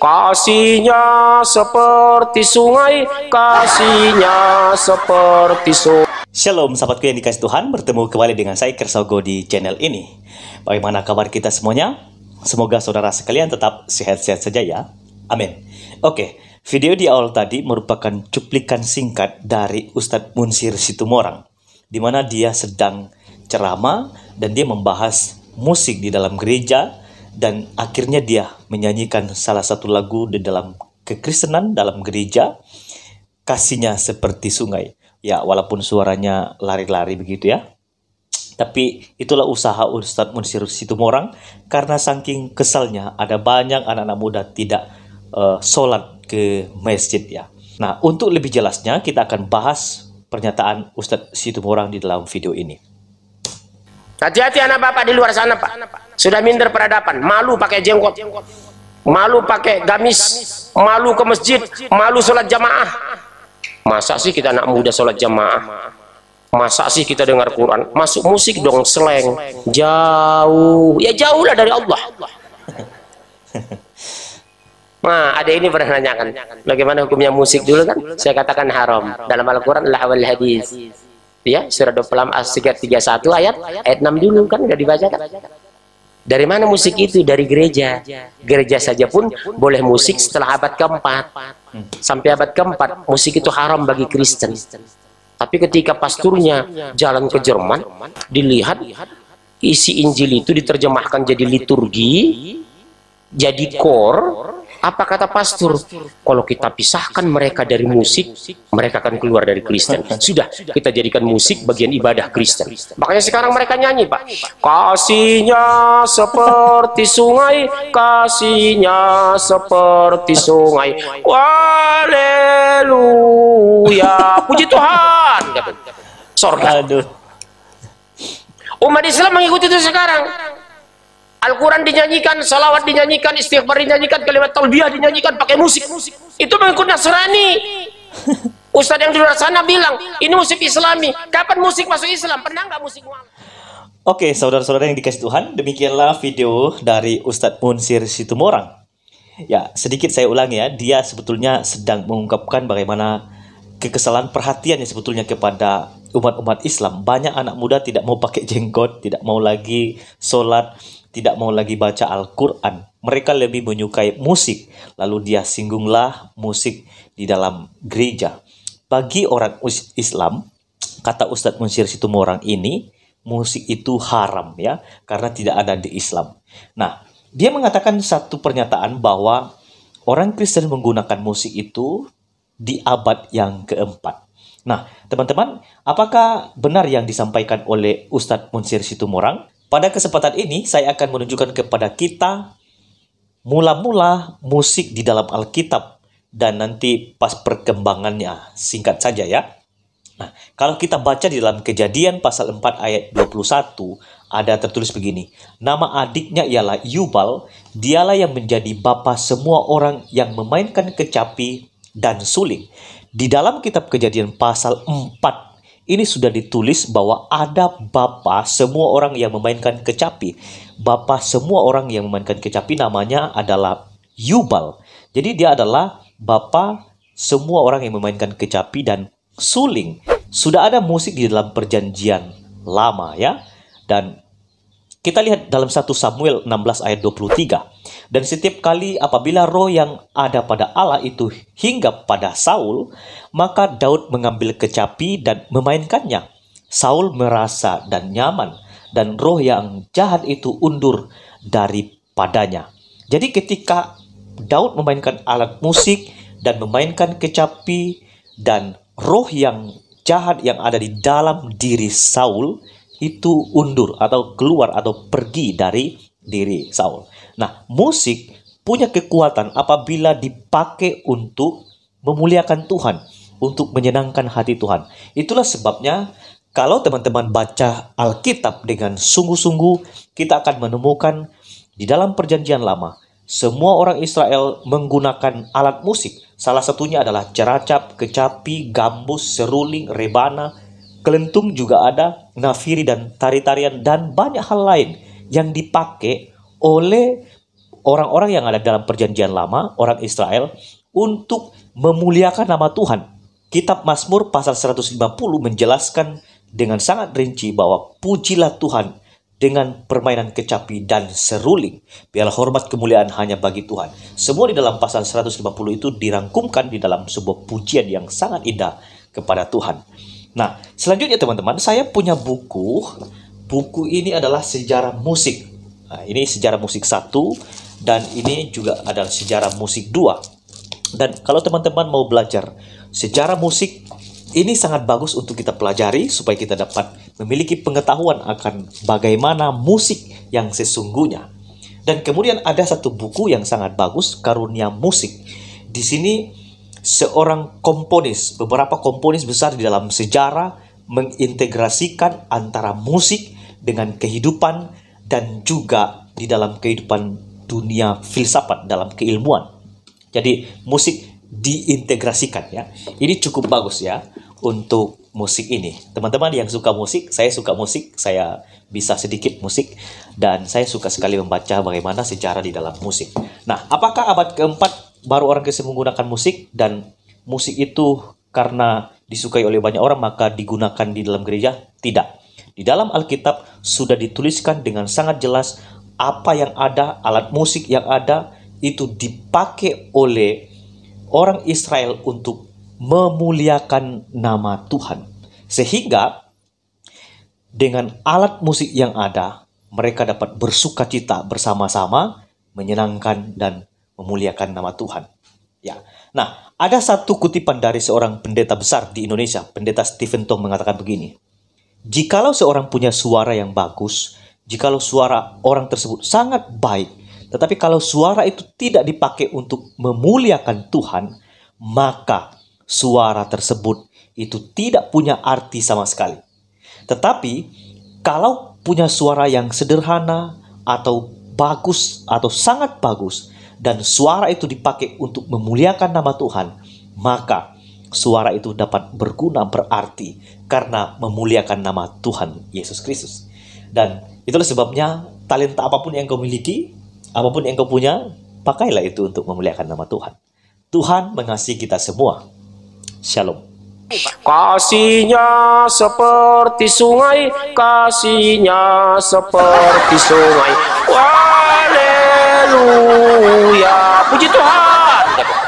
Kasihnya seperti sungai, kasihnya seperti sungai. Shalom sahabatku yang dikasih Tuhan, bertemu kembali dengan saya Kersogo di channel ini. Bagaimana kabar kita semuanya? Semoga saudara sekalian tetap sehat-sehat saja ya. Amin. Oke, video di awal tadi merupakan cuplikan singkat dari Ustadz Munsir Situmorang, di mana dia sedang ceramah dan dia membahas musik di dalam gereja, dan akhirnya dia menyanyikan salah satu lagu di dalam kekristenan dalam gereja, kasihnya seperti sungai. Ya, walaupun suaranya lari-lari begitu ya. Tapi itulah usaha Ustadz Munsir Situmorang, karena saking kesalnya ada banyak anak-anak muda tidak sholat ke masjid ya. Nah, untuk lebih jelasnya kita akan bahas pernyataan Ustadz Situmorang di dalam video ini. Hati-hati anak bapak di luar sana, Pak. Sudah minder peradaban, malu pakai jenggot, malu pakai gamis, malu ke masjid, malu sholat jamaah. Masa sih kita anak muda sholat jamaah? Masa sih kita dengar Quran? Masuk musik dong, slang. Jauh, ya jauh lah dari Allah. Nah, ada ini pernah nanyakan, bagaimana hukumnya musik dulu kan? Saya katakan haram. Dalam Al-Quran adalah awal hadis. Ya, surah 26 31 ayat 6 dulu kan udah dibacakan. Dari mana musik itu? Dari gereja. Gereja saja pun boleh musik setelah abad keempat. Sampai abad keempat, musik itu haram bagi Kristen. Tapi ketika pasturnya jalan ke Jerman, dilihat isi Injil itu diterjemahkan jadi liturgi, jadi kor. Apa kata pastor? Kalau kita pisahkan mereka dari musik, mereka akan keluar dari Kristen. Sudah, kita jadikan musik bagian ibadah Kristen. Makanya sekarang mereka nyanyi, Pak. Kasihnya seperti sungai, kasihnya seperti sungai. Haleluya, puji Tuhan. Sorga. Umat Islam mengikuti itu sekarang. Al-Quran dinyanyikan, salawat dinyanyikan, istighfar dinyanyikan, kalimat talbiyah dinyanyikan pakai musik. Itu mengikut Nasrani. Ustadz yang di luar sana bilang, ini musik Islami. Kapan musik masuk Islam? Pernah nggak musik Muhammad? Oke, saudara-saudara yang dikasih Tuhan, demikianlah video dari Ustadz Munsir Situmorang. Ya, sedikit saya ulangi ya, dia sebetulnya sedang mengungkapkan bagaimana kekesalan perhatiannya sebetulnya kepada umat-umat Islam. Banyak anak muda tidak mau pakai jenggot, tidak mau lagi sholat, tidak mau lagi baca Al-Quran. Mereka lebih menyukai musik. Lalu dia singgunglah musik di dalam gereja. Bagi orang Islam, kata Ustadz Munsir Situmorang ini, musik itu haram ya, karena tidak ada di Islam. Nah, dia mengatakan satu pernyataan bahwa orang Kristen menggunakan musik itu di abad yang keempat. Nah, teman-teman, apakah benar yang disampaikan oleh Ustadz Munsir Situmorang? Pada kesempatan ini, saya akan menunjukkan kepada kita mula-mula musik di dalam Alkitab dan nanti pas perkembangannya, singkat saja ya. Nah, kalau kita baca di dalam Kejadian pasal 4 ayat 21, ada tertulis begini. Nama adiknya ialah Yubal, dialah yang menjadi bapa semua orang yang memainkan kecapi dan suling. Di dalam kitab Kejadian pasal 4, ini sudah ditulis bahwa ada bapa semua orang yang memainkan kecapi. Bapa semua orang yang memainkan kecapi namanya adalah Yubal. Jadi dia adalah bapa semua orang yang memainkan kecapi dan suling. Sudah ada musik di dalam perjanjian lama ya. Dan kita lihat dalam 1 Samuel 16 ayat 23. Dan setiap kali apabila roh yang ada pada Allah itu hinggap pada Saul, maka Daud mengambil kecapi dan memainkannya. Saul merasa dan nyaman, dan roh yang jahat itu undur daripadanya. Jadi ketika Daud memainkan alat musik dan memainkan kecapi, dan roh yang jahat yang ada di dalam diri Saul itu undur atau keluar atau pergi dari diri Saul. Nah, musik punya kekuatan apabila dipakai untuk memuliakan Tuhan, untuk menyenangkan hati Tuhan. Itulah sebabnya kalau teman-teman baca Alkitab dengan sungguh-sungguh, kita akan menemukan di dalam perjanjian lama, semua orang Israel menggunakan alat musik. Salah satunya adalah ceracap, kecapi, gambus, seruling, rebana, kelentung juga ada, nafiri dan tari-tarian, dan banyak hal lain yang dipakai oleh orang-orang yang ada dalam perjanjian lama, orang Israel, untuk memuliakan nama Tuhan. Kitab Mazmur pasal 150 menjelaskan dengan sangat rinci bahwa pujilah Tuhan dengan permainan kecapi dan seruling. Biarlah hormat kemuliaan hanya bagi Tuhan. Semua di dalam pasal 150 itu dirangkumkan di dalam sebuah pujian yang sangat indah kepada Tuhan. Nah, selanjutnya teman-teman, saya punya buku. Buku ini adalah sejarah musik. Nah, ini sejarah musik 1 dan ini juga adalah sejarah musik 2. Dan kalau teman-teman mau belajar sejarah musik, ini sangat bagus untuk kita pelajari supaya kita dapat memiliki pengetahuan akan bagaimana musik yang sesungguhnya. Dan kemudian ada satu buku yang sangat bagus, Karunia Musik. Di sini seorang komponis, beberapa komponis besar di dalam sejarah mengintegrasikan antara musik dengan kehidupan dan juga di dalam kehidupan dunia filsafat, dalam keilmuan. Jadi musik diintegrasikan ya. Ini cukup bagus ya untuk musik ini. Teman-teman yang suka musik, saya suka musik, saya bisa sedikit musik dan saya suka sekali membaca bagaimana sejarah di dalam musik. Nah, apakah abad keempat baru orang Kristen menggunakan musik dan musik itu karena disukai oleh banyak orang maka digunakan di dalam gereja? Tidak. Di dalam Alkitab sudah dituliskan dengan sangat jelas apa yang ada, alat musik yang ada itu dipakai oleh orang Israel untuk memuliakan nama Tuhan. Sehingga dengan alat musik yang ada, mereka dapat bersukacita bersama-sama, menyenangkan dan memuliakan nama Tuhan. Ya. Nah, ada satu kutipan dari seorang pendeta besar di Indonesia, Pendeta Stephen Tong mengatakan begini. Jikalau seorang punya suara yang bagus, jikalau suara orang tersebut sangat baik, tetapi kalau suara itu tidak dipakai untuk memuliakan Tuhan, maka suara tersebut itu tidak punya arti sama sekali. Tetapi kalau punya suara yang sederhana atau bagus atau sangat bagus dan suara itu dipakai untuk memuliakan nama Tuhan, maka suara itu dapat berguna, berarti karena memuliakan nama Tuhan Yesus Kristus. Dan itulah sebabnya talenta apapun yang kau miliki, apapun yang kau punya, pakailah itu untuk memuliakan nama Tuhan. Tuhan mengasihi kita semua. Shalom. Kasihnya seperti sungai, kasihnya seperti sungai. Haleluya, puji Tuhan.